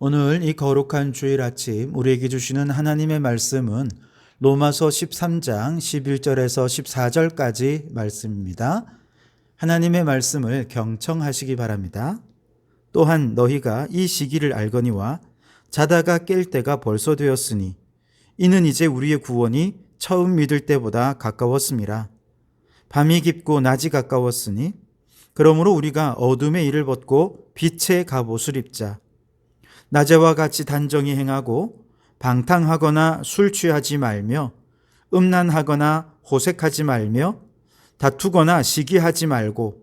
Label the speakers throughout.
Speaker 1: 오늘 이 거룩한 주일 아침 우리에게 주시는 하나님의 말씀은 로마서 13장 11절에서 14절까지 말씀입니다. 하나님의 말씀을 경청하시기 바랍니다. 또한 너희가 이 시기를 알거니와 자다가 깰 때가 벌써 되었으니 이는 이제 우리의 구원이 처음 믿을 때보다 가까웠음이라. 밤이 깊고 낮이 가까웠으니 그러므로 우리가 어둠의 일을 벗고 빛의 갑옷을 입자. 낮에와 같이 단정히 행하고 방탕하거나 술 취하지 말며 음란하거나 호색하지 말며 다투거나 시기하지 말고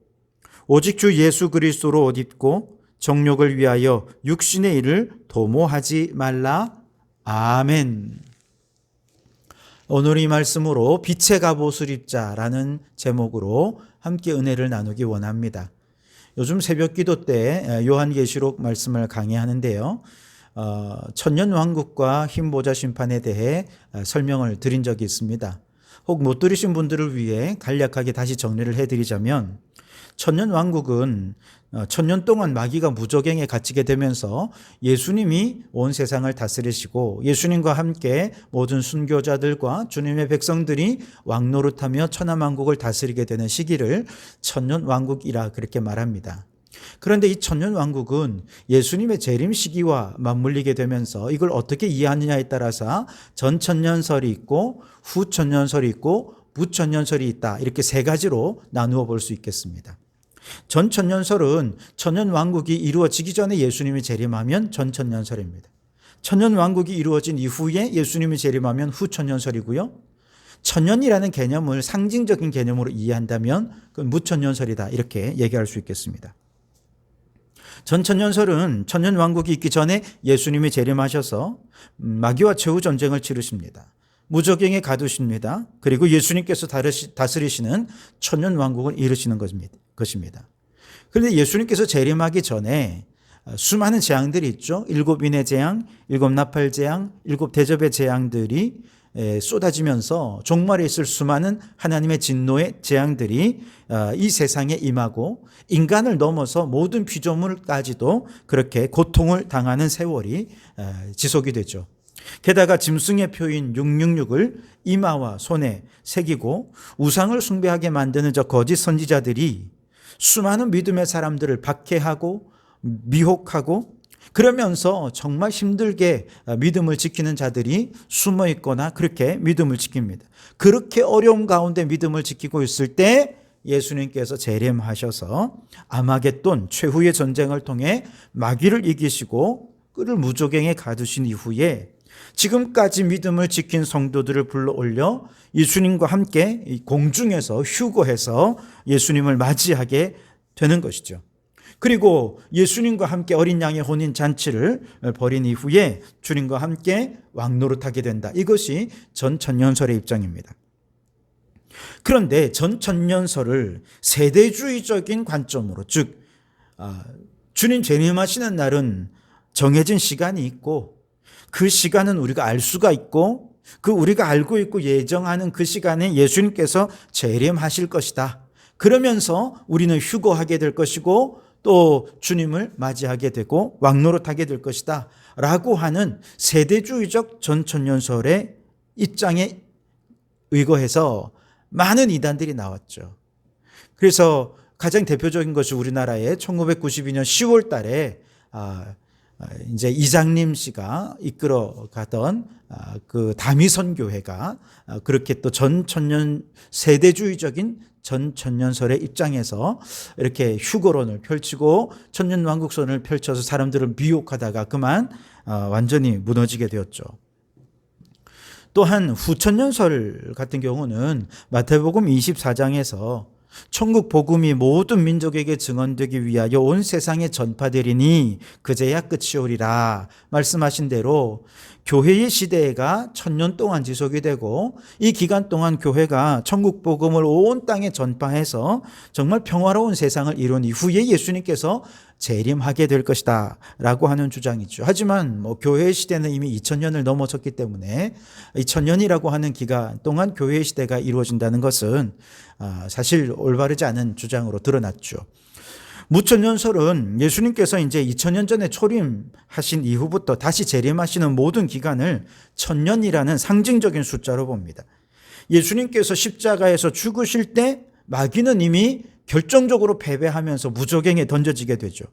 Speaker 1: 오직 주 예수 그리스도로 옷 입고 정욕을 위하여 육신의 일을 도모하지 말라. 아멘. 오늘 이 말씀으로 빛의 갑옷을 입자라는 제목으로 함께 은혜를 나누기 원합니다. 요즘 새벽 기도 때 요한계시록 말씀을 강의하는데요. 천년왕국과 흰보자 심판에 대해 설명을 드린 적이 있습니다. 혹 못 들으신 분들을 위해 간략하게 다시 정리를 해드리자면 천년왕국은 천년 동안 마귀가 무저갱에 갇히게 되면서 예수님이 온 세상을 다스리시고 예수님과 함께 모든 순교자들과 주님의 백성들이 왕노릇하며 천하만국을 다스리게 되는 시기를 천년왕국이라 그렇게 말합니다. 그런데 이 천년왕국은 예수님의 재림 시기와 맞물리게 되면서 이걸 어떻게 이해하느냐에 따라서 전천년설이 있고 후천년설이 있고 무천년설이 있다. 이렇게 세 가지로 나누어 볼 수 있겠습니다. 전천년설은 천년왕국이 이루어지기 전에 예수님이 재림하면 전천년설입니다. 천년왕국이 이루어진 이후에 예수님이 재림하면 후천년설이고요. 천년이라는 개념을 상징적인 개념으로 이해한다면 그건 무천년설이다 이렇게 얘기할 수 있겠습니다. 전천년설은 천년왕국이 있기 전에 예수님이 재림하셔서 마귀와 최후 전쟁을 치르십니다. 무저갱에 가두십니다. 그리고 예수님께서 다스리시는 천년왕국을 이루시는 것입니다. 그런데 예수님께서 재림하기 전에 수많은 재앙들이 있죠. 7인의 재앙, 7나팔 재앙, 7대접의 재앙들이 쏟아지면서 종말에 있을 수많은 하나님의 진노의 재앙들이 이 세상에 임하고 인간을 넘어서 모든 피조물까지도 그렇게 고통을 당하는 세월이 지속이 되죠. 게다가 짐승의 표인 666을 이마와 손에 새기고 우상을 숭배하게 만드는 저 거짓 선지자들이 수많은 믿음의 사람들을 박해하고 미혹하고 그러면서 정말 힘들게 믿음을 지키는 자들이 숨어 있거나 그렇게 믿음을 지킵니다. 그렇게 어려운 가운데 믿음을 지키고 있을 때 예수님께서 재림하셔서 아마겟돈 최후의 전쟁을 통해 마귀를 이기시고 그를 무저갱에 가두신 이후에 지금까지 믿음을 지킨 성도들을 불러올려 예수님과 함께 공중에서 휴거해서 예수님을 맞이하게 되는 것이죠. 그리고 예수님과 함께 어린 양의 혼인 잔치를 벌인 이후에 주님과 함께 왕노릇하게 된다. 이것이 전천년설의 입장입니다. 그런데 전천년설을 세대주의적인 관점으로 즉 주님 재림하시는 날은 정해진 시간이 있고 그 시간은 우리가 알 수가 있고 그 우리가 알고 있고 예정하는 그 시간에 예수님께서 재림하실 것이다. 그러면서 우리는 휴거하게 될 것이고 또 주님을 맞이하게 되고 왕노릇하게 될 것이다 라고 하는 세대주의적 전천년설의 입장에 의거해서 많은 이단들이 나왔죠. 그래서 가장 대표적인 것이 우리나라에 1992년 10월 달에 이제 이장림 씨가 이끌어 가던 그 다미선교회가 그렇게 또 전천년 세대주의적인 전천년설의 입장에서 이렇게 휴거론을 펼치고 천년왕국선을 펼쳐서 사람들을 미혹하다가 그만 완전히 무너지게 되었죠. 또한 후천년설 같은 경우는 마태복음 24장에서 천국 복음이 모든 민족에게 증언되기 위하여 온 세상에 전파되리니 그제야 끝이 오리라 말씀하신 대로 교회의 시대가 1000년 동안 지속이 되고 이 기간 동안 교회가 천국 복음을 온 땅에 전파해서 정말 평화로운 세상을 이룬 이후에 예수님께서 재림하게 될 것이다 라고 하는 주장이죠. 하지만 교회의 시대는 이미 2000년을 넘어섰기 때문에 2000년이라고 하는 기간 동안 교회의 시대가 이루어진다는 것은 사실 올바르지 않은 주장으로 드러났죠. 무천년설은 예수님께서 이제 2000년 전에 초림하신 이후부터 다시 재림하시는 모든 기간을 천년이라는 상징적인 숫자로 봅니다. 예수님께서 십자가에서 죽으실 때 마귀는 이미 결정적으로 패배하면서 무저갱에 던져지게 되죠.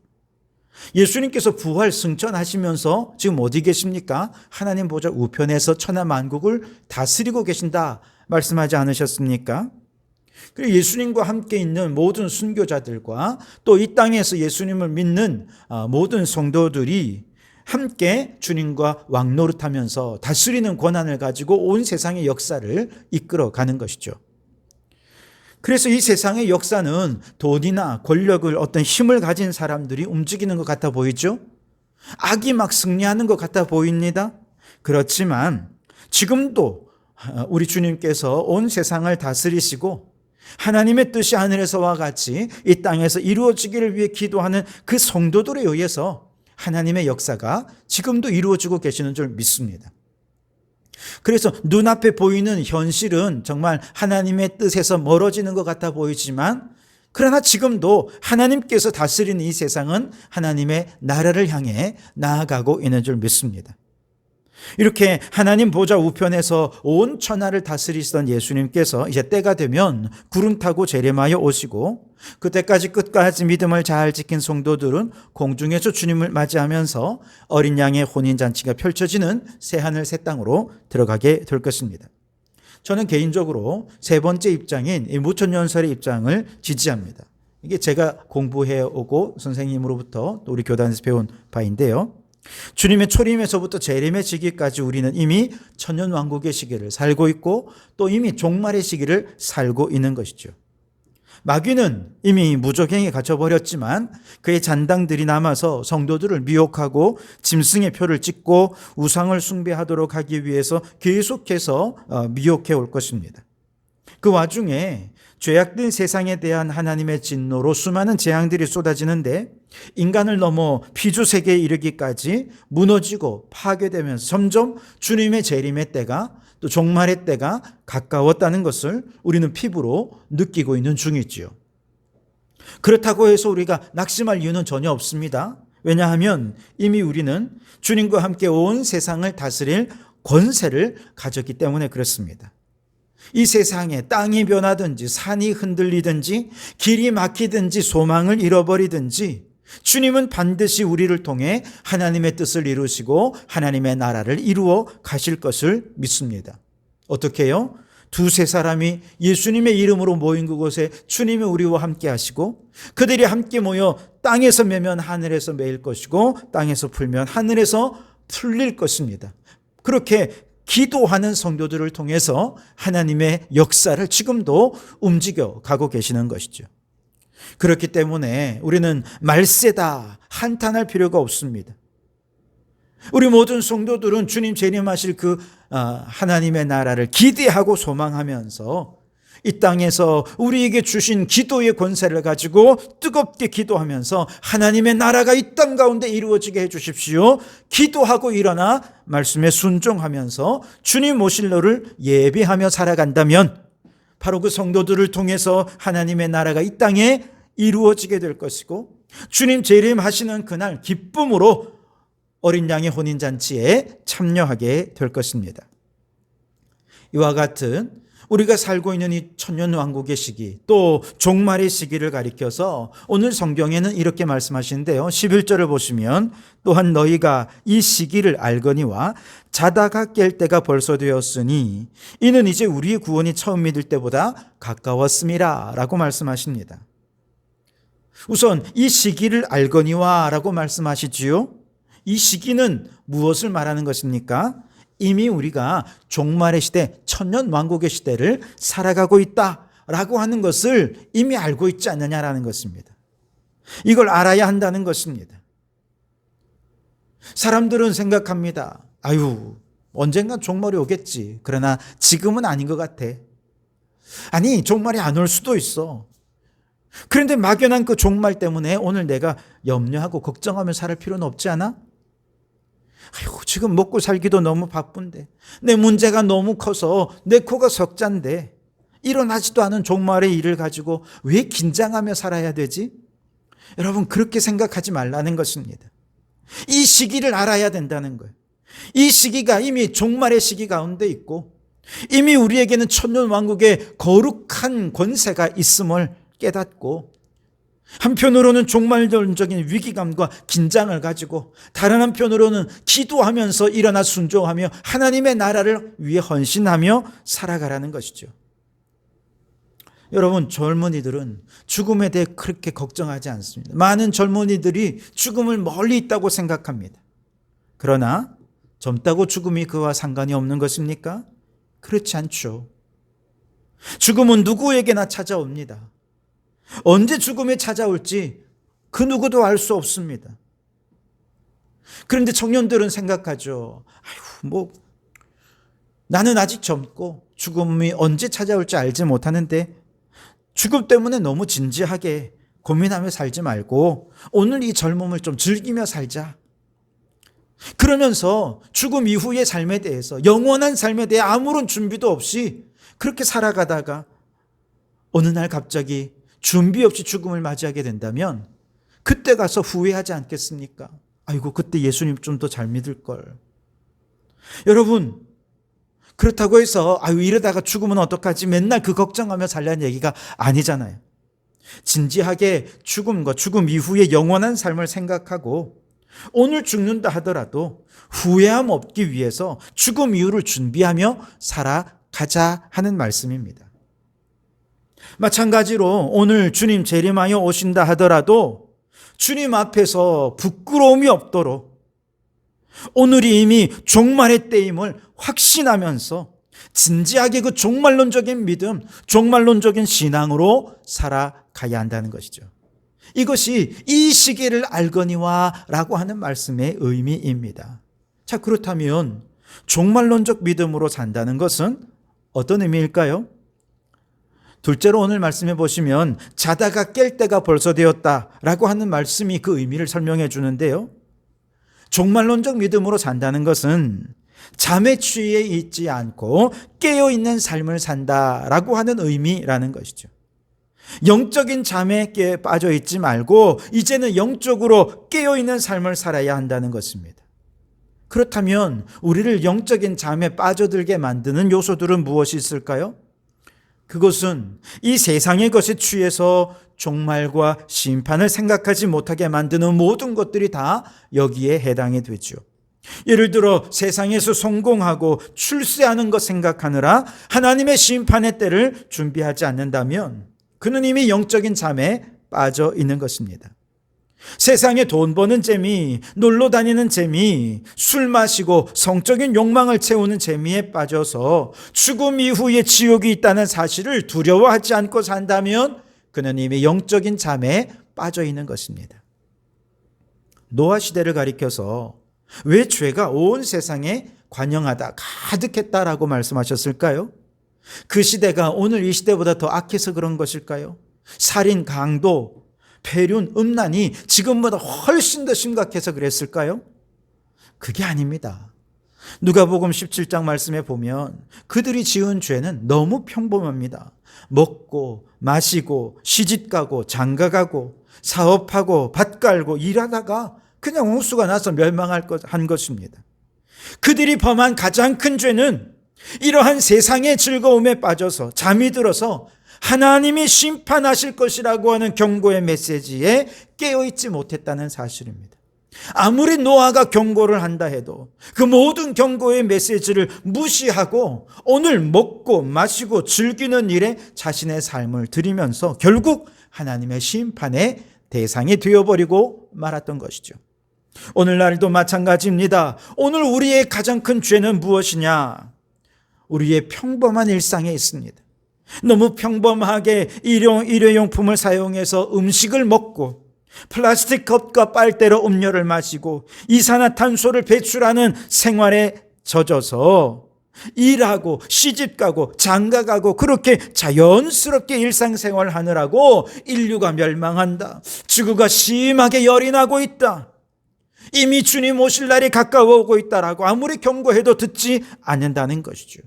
Speaker 1: 예수님께서 부활 승천하시면서 지금 어디 계십니까? 하나님 보좌 우편에서 천하 만국을 다스리고 계신다 말씀하지 않으셨습니까? 그리고 예수님과 함께 있는 모든 순교자들과 또 이 땅에서 예수님을 믿는 모든 성도들이 함께 주님과 왕노릇하면서 다스리는 권한을 가지고 온 세상의 역사를 이끌어가는 것이죠. 그래서 이 세상의 역사는 돈이나 권력을 어떤 힘을 가진 사람들이 움직이는 것 같아 보이죠? 악이 막 승리하는 것 같아 보입니다. 그렇지만 지금도 우리 주님께서 온 세상을 다스리시고 하나님의 뜻이 하늘에서와 같이 이 땅에서 이루어지기를 위해 기도하는 그 성도들에 의해서 하나님의 역사가 지금도 이루어지고 계시는 줄 믿습니다. 그래서 눈앞에 보이는 현실은 정말 하나님의 뜻에서 멀어지는 것 같아 보이지만 그러나 지금도 하나님께서 다스리는 이 세상은 하나님의 나라를 향해 나아가고 있는 줄 믿습니다. 이렇게 하나님 보좌 우편에서 온 천하를 다스리시던 예수님께서 이제 때가 되면 구름 타고 재림하여 오시고 그때까지 끝까지 믿음을 잘 지킨 성도들은 공중에서 주님을 맞이하면서 어린 양의 혼인잔치가 펼쳐지는 새하늘 새 땅으로 들어가게 될 것입니다. 저는 개인적으로 세 번째 입장인 이 무천년설의 입장을 지지합니다. 이게 제가 공부해오고 선생님으로부터 또 우리 교단에서 배운 바인데요. 주님의 초림에서부터 재림의 시기까지 우리는 이미 천년왕국의 시기를 살고 있고 또 이미 종말의 시기를 살고 있는 것이죠. 마귀는 이미 무저갱에 갇혀버렸지만 그의 잔당들이 남아서 성도들을 미혹하고 짐승의 표를 찍고 우상을 숭배하도록 하기 위해서 계속해서 미혹해 올 것입니다. 그 와중에 죄악된 세상에 대한 하나님의 진노로 수많은 재앙들이 쏟아지는데 인간을 넘어 피조 세계에 이르기까지 무너지고 파괴되면서 점점 주님의 재림의 때가 또 종말의 때가 가까웠다는 것을 우리는 피부로 느끼고 있는 중이지요. 그렇다고 해서 우리가 낙심할 이유는 전혀 없습니다. 왜냐하면 이미 우리는 주님과 함께 온 세상을 다스릴 권세를 가졌기 때문에 그렇습니다. 이 세상에 땅이 변하든지 산이 흔들리든지 길이 막히든지 소망을 잃어버리든지 주님은 반드시 우리를 통해 하나님의 뜻을 이루시고 하나님의 나라를 이루어 가실 것을 믿습니다. 어떻게 해요? 두세 사람이 예수님의 이름으로 모인 그곳에 주님이 우리와 함께 하시고 그들이 함께 모여 땅에서 매면 하늘에서 매일 것이고 땅에서 풀면 하늘에서 풀릴 것입니다. 그렇게 기도하는 성도들을 통해서 하나님의 역사를 지금도 움직여 가고 계시는 것이죠. 그렇기 때문에 우리는 말세다 한탄할 필요가 없습니다. 우리 모든 성도들은 주님 재림하실 그 하나님의 나라를 기대하고 소망하면서 이 땅에서 우리에게 주신 기도의 권세를 가지고 뜨겁게 기도하면서 하나님의 나라가 이 땅 가운데 이루어지게 해 주십시오. 기도하고 일어나 말씀에 순종하면서 주님 오실 날을 예비하며 살아간다면 바로 그 성도들을 통해서 하나님의 나라가 이 땅에 이루어지게 될 것이고 주님 재림하시는 그날 기쁨으로 어린 양의 혼인잔치에 참여하게 될 것입니다. 이와 같은 우리가 살고 있는 이 천년왕국의 시기 또 종말의 시기를 가리켜서 오늘 성경에는 이렇게 말씀하시는데요. 11절을 보시면 또한 너희가 이 시기를 알거니와 자다가 깰 때가 벌써 되었으니 이는 이제 우리의 구원이 처음 믿을 때보다 가까웠음이라 라고 말씀하십니다. 우선 이 시기를 알거니와 라고 말씀하시지요. 이 시기는 무엇을 말하는 것입니까? 이미 우리가 종말의 시대, 천년왕국의 시대를 살아가고 있다라고 하는 것을 이미 알고 있지 않느냐라는 것입니다. 이걸 알아야 한다는 것입니다. 사람들은 생각합니다. 아유, 언젠간 종말이 오겠지. 그러나 지금은 아닌 것 같아. 아니, 종말이 안 올 수도 있어. 그런데 막연한 그 종말 때문에 오늘 내가 염려하고 걱정하며 살 필요는 없지 않아? 아이고, 지금 먹고 살기도 너무 바쁜데 내 문제가 너무 커서 내 코가 석잔데 일어나지도 않은 종말의 일을 가지고 왜 긴장하며 살아야 되지? 여러분, 그렇게 생각하지 말라는 것입니다. 이 시기를 알아야 된다는 거예요. 이 시기가 이미 종말의 시기 가운데 있고 이미 우리에게는 천년왕국의 거룩한 권세가 있음을 깨닫고, 한편으로는 종말론적인 위기감과 긴장을 가지고 다른 한편으로는 기도하면서 일어나 순종하며 하나님의 나라를 위해 헌신하며 살아가라는 것이죠. 여러분, 젊은이들은 죽음에 대해 그렇게 걱정하지 않습니다. 많은 젊은이들이 죽음을 멀리 있다고 생각합니다. 그러나 젊다고 죽음이 그와 상관이 없는 것입니까? 그렇지 않죠. 죽음은 누구에게나 찾아옵니다. 언제 죽음이 찾아올지 그 누구도 알 수 없습니다. 그런데 청년들은 생각하죠. 나는 아직 젊고 죽음이 언제 찾아올지 알지 못하는데 죽음 때문에 너무 진지하게 고민하며 살지 말고 오늘 이 젊음을 좀 즐기며 살자. 그러면서 죽음 이후의 삶에 대해서, 영원한 삶에 대해 아무런 준비도 없이 그렇게 살아가다가 어느 날 갑자기 준비 없이 죽음을 맞이하게 된다면 그때 가서 후회하지 않겠습니까? 아이고, 그때 예수님 좀 더 잘 믿을 걸. 여러분, 그렇다고 해서 이러다가 죽으면 어떡하지? 맨날 그 걱정하며 살라는 얘기가 아니잖아요. 진지하게 죽음과 죽음 이후의 영원한 삶을 생각하고 오늘 죽는다 하더라도 후회함 없기 위해서 죽음 이후를 준비하며 살아가자 하는 말씀입니다. 마찬가지로 오늘 주님 재림하여 오신다 하더라도 주님 앞에서 부끄러움이 없도록 오늘이 이미 종말의 때임을 확신하면서 진지하게 그 종말론적인 믿음, 종말론적인 신앙으로 살아가야 한다는 것이죠. 이것이 이 시기를 알거니와 라고 하는 말씀의 의미입니다. 자, 그렇다면 종말론적 믿음으로 산다는 것은 어떤 의미일까요? 둘째로 오늘 말씀해 보시면 자다가 깰 때가 벌써 되었다라고 하는 말씀이 그 의미를 설명해 주는데요. 종말론적 믿음으로 산다는 것은 잠에 취해 있지 않고 깨어있는 삶을 산다라고 하는 의미라는 것이죠. 영적인 잠에 빠져 있지 말고 이제는 영적으로 깨어있는 삶을 살아야 한다는 것입니다. 그렇다면 우리를 영적인 잠에 빠져들게 만드는 요소들은 무엇이 있을까요? 그것은 이 세상의 것에 취해서 종말과 심판을 생각하지 못하게 만드는 모든 것들이 다 여기에 해당이 되죠. 예를 들어 세상에서 성공하고 출세하는 것 생각하느라 하나님의 심판의 때를 준비하지 않는다면 그는 이미 영적인 잠에 빠져 있는 것입니다. 세상에 돈 버는 재미, 놀러 다니는 재미, 술 마시고 성적인 욕망을 채우는 재미에 빠져서 죽음 이후에 지옥이 있다는 사실을 두려워하지 않고 산다면 그는 이미 영적인 잠에 빠져 있는 것입니다. 노아 시대를 가리켜서 왜 죄가 온 세상에 관영하다 가득했다라고 말씀하셨을까요? 그 시대가 오늘 이 시대보다 더 악해서 그런 것일까요? 살인, 강도, 폐륜, 음란이 지금보다 훨씬 더 심각해서 그랬을까요? 그게 아닙니다. 누가복음 17장 말씀에 보면 그들이 지은 죄는 너무 평범합니다. 먹고 마시고 시집가고 장가가고 사업하고 밭 갈고 일하다가 그냥 홍수가 나서 멸망한 것입니다. 그들이 범한 가장 큰 죄는 이러한 세상의 즐거움에 빠져서 잠이 들어서 하나님이 심판하실 것이라고 하는 경고의 메시지에 깨어있지 못했다는 사실입니다. 아무리 노아가 경고를 한다 해도 그 모든 경고의 메시지를 무시하고 오늘 먹고 마시고 즐기는 일에 자신의 삶을 들이면서 결국 하나님의 심판의 대상이 되어버리고 말았던 것이죠. 오늘날도 마찬가지입니다. 오늘 우리의 가장 큰 죄는 무엇이냐? 우리의 평범한 일상에 있습니다. 너무 평범하게 일회용품을 사용해서 음식을 먹고 플라스틱 컵과 빨대로 음료를 마시고 이산화탄소를 배출하는 생활에 젖어서 일하고 시집가고 장가가고 그렇게 자연스럽게 일상생활을 하느라고 인류가 멸망한다. 지구가 심하게 열이 나고 있다. 이미 주님 오실 날이 가까워 오고 있다라고 아무리 경고해도 듣지 않는다는 것이죠.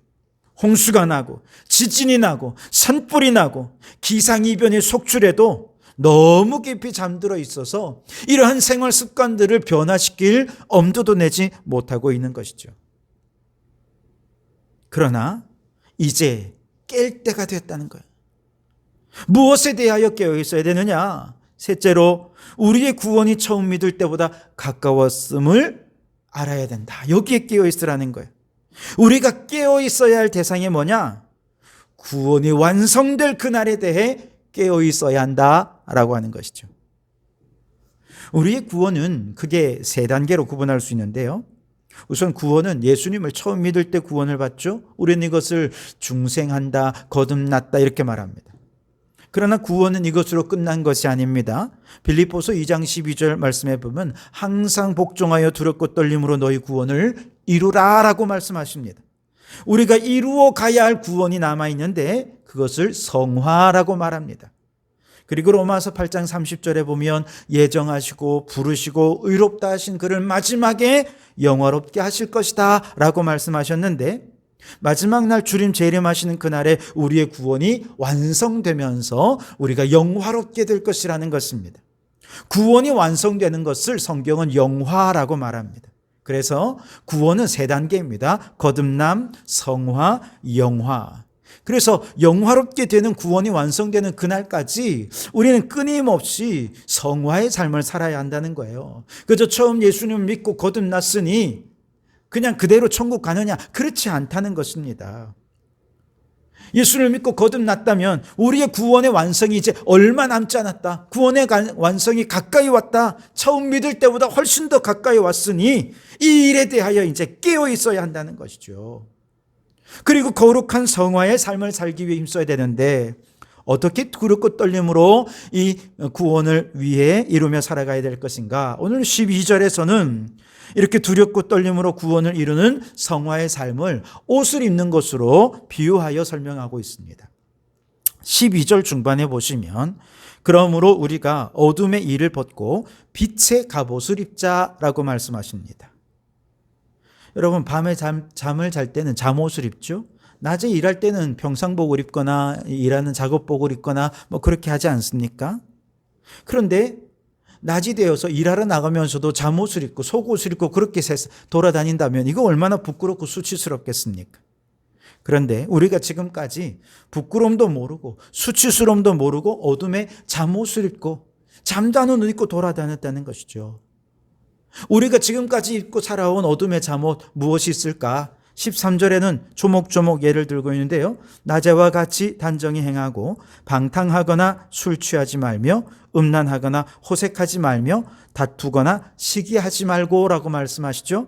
Speaker 1: 홍수가 나고 지진이 나고 산불이 나고 기상이변이 속출해도 너무 깊이 잠들어 있어서 이러한 생활 습관들을 변화시킬 엄두도 내지 못하고 있는 것이죠. 그러나 이제 깰 때가 됐다는 거예요. 무엇에 대하여 깨어 있어야 되느냐? 셋째로 우리의 구원이 처음 믿을 때보다 가까웠음을 알아야 된다. 여기에 깨어 있으라는 거예요. 우리가 깨어 있어야 할 대상이 뭐냐? 구원이 완성될 그날에 대해 깨어 있어야 한다라고 하는 것이죠. 우리의 구원은 크게 세 단계로 구분할 수 있는데요. 우선 구원은 예수님을 처음 믿을 때 구원을 받죠. 우리는 이것을 중생한다, 거듭났다 이렇게 말합니다. 그러나 구원은 이것으로 끝난 것이 아닙니다. 빌립보서 2장 12절 말씀해 보면 항상 복종하여 두렵고 떨림으로 너희 구원을 이루라라고 말씀하십니다. 우리가 이루어 가야 할 구원이 남아있는데 그것을 성화라고 말합니다. 그리고 로마서 8장 30절에 보면 예정하시고 부르시고 의롭다 하신 그를 마지막에 영화롭게 하실 것이다 라고 말씀하셨는데, 마지막 날 주님 재림하시는 그날에 우리의 구원이 완성되면서 우리가 영화롭게 될 것이라는 것입니다. 구원이 완성되는 것을 성경은 영화라고 말합니다. 그래서 구원은 세 단계입니다. 거듭남, 성화, 영화. 그래서 영화롭게 되는 구원이 완성되는 그날까지 우리는 끊임없이 성화의 삶을 살아야 한다는 거예요. 그저 처음 예수님을 믿고 거듭났으니 그냥 그대로 천국 가느냐? 그렇지 않다는 것입니다. 예수를 믿고 거듭났다면 우리의 구원의 완성이 이제 얼마 남지 않았다. 구원의 완성이 가까이 왔다. 처음 믿을 때보다 훨씬 더 가까이 왔으니 이 일에 대하여 이제 깨어 있어야 한다는 것이죠. 그리고 거룩한 성화의 삶을 살기 위해 힘써야 되는데 어떻게 두렵고 떨림으로 이 구원을 위해 이루며 살아가야 될 것인가? 오늘 12절에서는 이렇게 두렵고 떨림으로 구원을 이루는 성화의 삶을 옷을 입는 것으로 비유하여 설명하고 있습니다. 12절 중반에 보시면 그러므로 우리가 어둠의 일을 벗고 빛의 갑옷을 입자라고 말씀하십니다. 여러분, 밤에 잠을 잘 때는 잠옷을 입죠. 낮에 일할 때는 평상복을 입거나 일하는 작업복을 입거나 뭐 그렇게 하지 않습니까? 그런데 낮이 되어서 일하러 나가면서도 잠옷을 입고 속옷을 입고 그렇게 돌아다닌다면 이거 얼마나 부끄럽고 수치스럽겠습니까? 그런데 우리가 지금까지 부끄러움도 모르고 수치스러움도 모르고 어둠에 잠옷을 입고 잠자는 옷 입고 돌아다녔다는 것이죠. 우리가 지금까지 입고 살아온 어둠의 잠옷 무엇이 있을까? 13절에는 조목조목 예를 들고 있는데요. 낮에와 같이 단정히 행하고 방탕하거나 술 취하지 말며 음란하거나 호색하지 말며 다투거나 시기하지 말고 라고 말씀하시죠.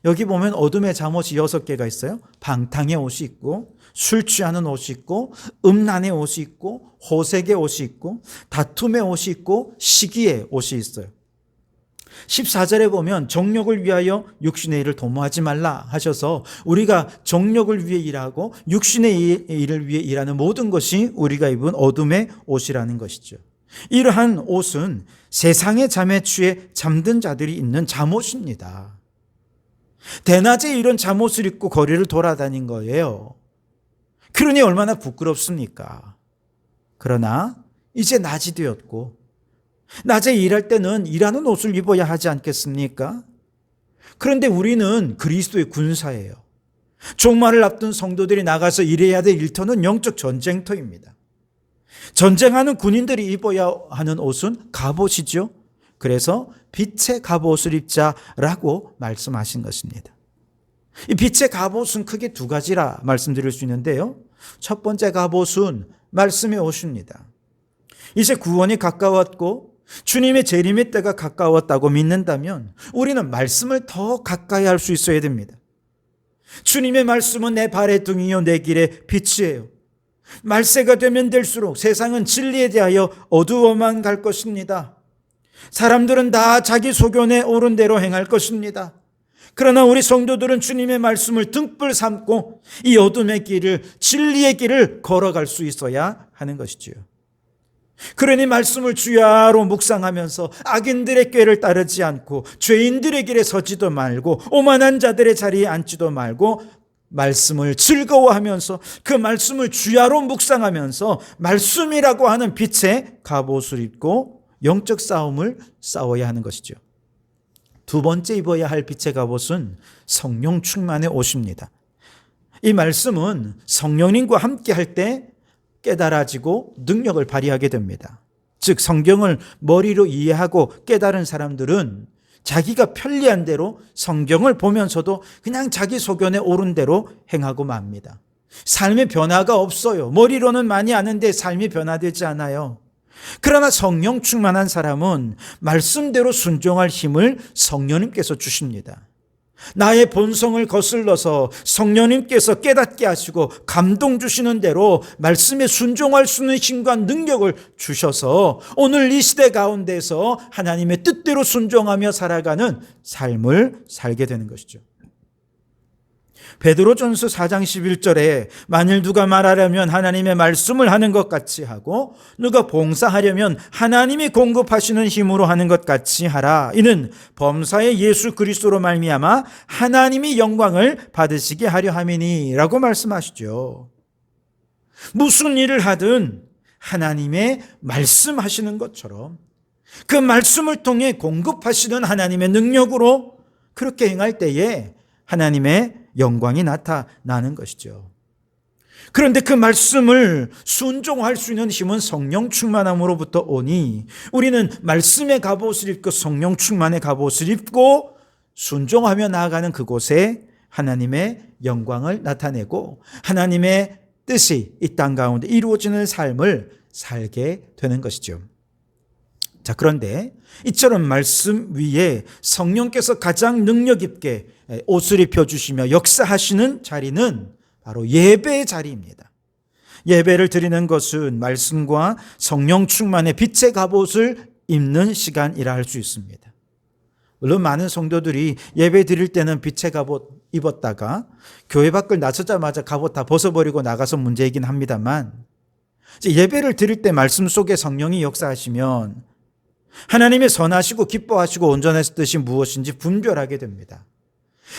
Speaker 1: 여기 보면 어둠의 잠옷이 6개가 있어요. 방탕의 옷이 있고 술 취하는 옷이 있고 음란의 옷이 있고 호색의 옷이 있고 다툼의 옷이 있고 시기의 옷이 있어요. 14절에 보면 정욕을 위하여 육신의 일을 도모하지 말라 하셔서 우리가 정욕을 위해 일하고 육신의 일을 위해 일하는 모든 것이 우리가 입은 어둠의 옷이라는 것이죠. 이러한 옷은 세상의 잠에 취해 잠든 자들이 입는 잠옷입니다. 대낮에 이런 잠옷을 입고 거리를 돌아다닌 거예요. 그러니 얼마나 부끄럽습니까? 그러나 이제 낮이 되었고 낮에 일할 때는 일하는 옷을 입어야 하지 않겠습니까? 그런데 우리는 그리스도의 군사예요. 종말을 앞둔 성도들이 나가서 일해야 될 일터는 영적 전쟁터입니다. 전쟁하는 군인들이 입어야 하는 옷은 갑옷이죠. 그래서 빛의 갑옷을 입자라고 말씀하신 것입니다. 이 빛의 갑옷은 크게 두 가지라 말씀드릴 수 있는데요. 첫 번째 갑옷은 말씀의 옷입니다. 이제 구원이 가까웠고 주님의 재림의 때가 가까웠다고 믿는다면 우리는 말씀을 더 가까이 할 수 있어야 됩니다. 주님의 말씀은 내 발의 등이요 내 길의 빛이에요. 말세가 되면 될수록 세상은 진리에 대하여 어두워만 갈 것입니다. 사람들은 다 자기 소견에 옳은 대로 행할 것입니다. 그러나 우리 성도들은 주님의 말씀을 등불 삼고 이 어둠의 길을, 진리의 길을 걸어갈 수 있어야 하는 것이지요. 그러니 말씀을 주야로 묵상하면서 악인들의 꾀를 따르지 않고 죄인들의 길에 서지도 말고 오만한 자들의 자리에 앉지도 말고 말씀을 즐거워하면서 그 말씀을 주야로 묵상하면서 말씀이라고 하는 빛의 갑옷을 입고 영적 싸움을 싸워야 하는 것이죠. 두 번째 입어야 할 빛의 갑옷은 성령 충만의 옷입니다. 이 말씀은 성령님과 함께 할 때 깨달아지고 능력을 발휘하게 됩니다. 즉 성경을 머리로 이해하고 깨달은 사람들은 자기가 편리한 대로 성경을 보면서도 그냥 자기 소견에 옳은 대로 행하고 맙니다. 삶의 변화가 없어요. 머리로는 많이 아는데 삶이 변화되지 않아요. 그러나 성령 충만한 사람은 말씀대로 순종할 힘을 성령님께서 주십니다. 나의 본성을 거슬러서 성령님께서 깨닫게 하시고 감동 주시는 대로 말씀에 순종할 수 있는 힘과 능력을 주셔서 오늘 이 시대 가운데서 하나님의 뜻대로 순종하며 살아가는 삶을 살게 되는 것이죠. 베드로전서 4장 11절에 만일 누가 말하려면 하나님의 말씀을 하는 것 같이 하고 누가 봉사하려면 하나님이 공급하시는 힘으로 하는 것 같이 하라. 이는 범사의 예수 그리스도로 말미암아 하나님이 영광을 받으시게 하려 함이니 라고 말씀하시죠. 무슨 일을 하든 하나님의 말씀하시는 것처럼 그 말씀을 통해 공급하시는 하나님의 능력으로 그렇게 행할 때에 하나님의 영광이 나타나는 것이죠. 그런데 그 말씀을 순종할 수 있는 힘은 성령 충만함으로부터 오니 우리는 말씀의 갑옷을 입고 성령 충만의 갑옷을 입고 순종하며 나아가는 그곳에 하나님의 영광을 나타내고 하나님의 뜻이 이 땅 가운데 이루어지는 삶을 살게 되는 것이죠. 자, 그런데 이처럼 말씀 위에 성령께서 가장 능력 있게 옷을 입혀주시며 역사하시는 자리는 바로 예배의 자리입니다. 예배를 드리는 것은 말씀과 성령 충만의 빛의 갑옷을 입는 시간이라 할 수 있습니다. 물론 많은 성도들이 예배 드릴 때는 빛의 갑옷 입었다가 교회 밖을 나서자마자 갑옷 다 벗어버리고 나가서 문제이긴 합니다만 예배를 드릴 때 말씀 속에 성령이 역사하시면 하나님의 선하시고 기뻐하시고 온전하신 뜻이 무엇인지 분별하게 됩니다.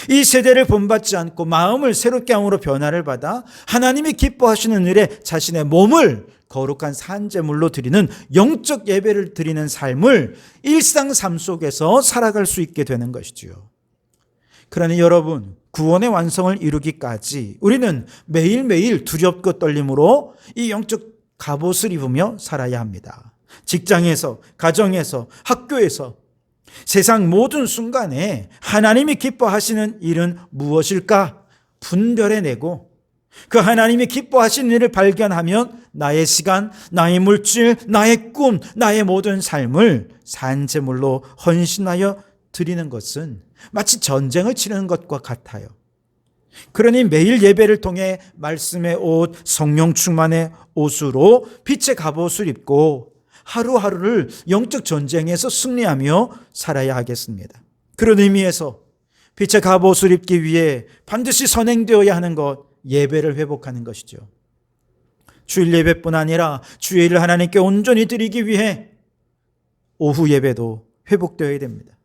Speaker 1: 이 세대를 본받지 않고 마음을 새롭게 함으로 변화를 받아 하나님이 기뻐하시는 일에 자신의 몸을 거룩한 산제물로 드리는 영적 예배를 드리는 삶을 일상 삶 속에서 살아갈 수 있게 되는 것이지요. 그러니 여러분, 구원의 완성을 이루기까지 우리는 매일매일 두렵고 떨림으로 이 영적 갑옷을 입으며 살아야 합니다. 직장에서, 가정에서, 학교에서 세상 모든 순간에 하나님이 기뻐하시는 일은 무엇일까 분별해내고 그 하나님이 기뻐하시는 일을 발견하면 나의 시간, 나의 물질, 나의 꿈, 나의 모든 삶을 산제물로 헌신하여 드리는 것은 마치 전쟁을 치르는 것과 같아요. 그러니 매일 예배를 통해 말씀의 옷, 성령 충만의 옷으로 빛의 갑옷을 입고 하루하루를 영적 전쟁에서 승리하며 살아야 하겠습니다. 그런 의미에서 빛의 갑옷을 입기 위해 반드시 선행되어야 하는 것, 예배를 회복하는 것이죠. 주일 예배뿐 아니라 주일을 하나님께 온전히 드리기 위해 오후 예배도 회복되어야 됩니다.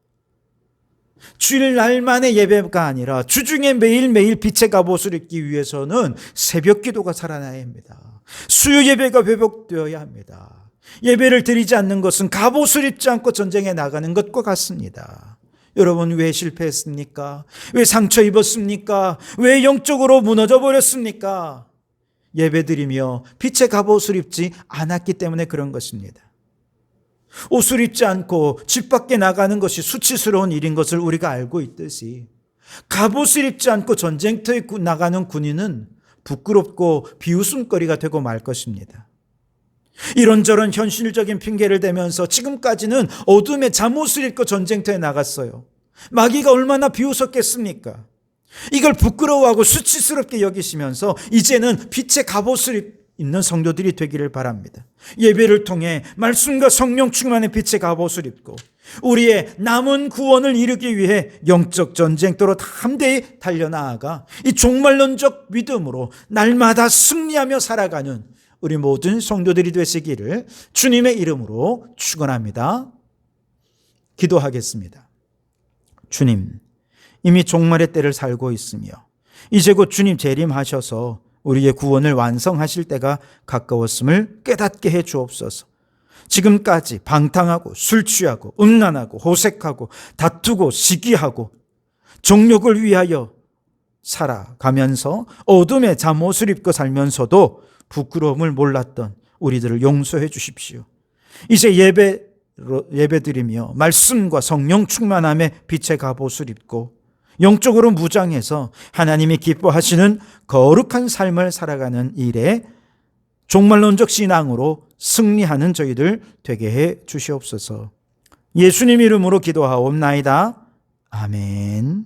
Speaker 1: 주일 날만의 예배가 아니라 주중에 매일매일 빛의 갑옷을 입기 위해서는 새벽 기도가 살아나야 합니다. 수요 예배가 회복되어야 합니다. 예배를 드리지 않는 것은 갑옷을 입지 않고 전쟁에 나가는 것과 같습니다. 여러분, 왜 실패했습니까? 왜 상처 입었습니까? 왜 영적으로 무너져 버렸습니까? 예배 드리며 빛의 갑옷을 입지 않았기 때문에 그런 것입니다. 옷을 입지 않고 집 밖에 나가는 것이 수치스러운 일인 것을 우리가 알고 있듯이 갑옷을 입지 않고 전쟁터에 나가는 군인은 부끄럽고 비웃음거리가 되고 말 것입니다. 이런저런 현실적인 핑계를 대면서 지금까지는 어둠의 잠옷을 입고 전쟁터에 나갔어요. 마귀가 얼마나 비웃었겠습니까? 이걸 부끄러워하고 수치스럽게 여기시면서 이제는 빛의 갑옷을 입는 성도들이 되기를 바랍니다. 예배를 통해 말씀과 성령 충만의 빛의 갑옷을 입고 우리의 남은 구원을 이루기 위해 영적 전쟁터로 담대히 달려나아가 이 종말론적 믿음으로 날마다 승리하며 살아가는 우리 모든 성도들이 되시기를 주님의 이름으로 축원합니다. 기도하겠습니다. 주님, 이미 종말의 때를 살고 있으며 이제 곧 주님 재림하셔서 우리의 구원을 완성하실 때가 가까웠음을 깨닫게 해 주옵소서. 지금까지 방탕하고 술 취하고 음란하고 호색하고 다투고 시기하고 정욕을 위하여 살아가면서 어둠의 잠옷을 입고 살면서도 부끄러움을 몰랐던 우리들을 용서해 주십시오. 이제 예배드리며 말씀과 성령 충만함의 빛의 갑옷을 입고 영적으로 무장해서 하나님이 기뻐하시는 거룩한 삶을 살아가는 일에 종말론적 신앙으로 승리하는 저희들 되게 해 주시옵소서. 예수님 이름으로 기도하옵나이다. 아멘.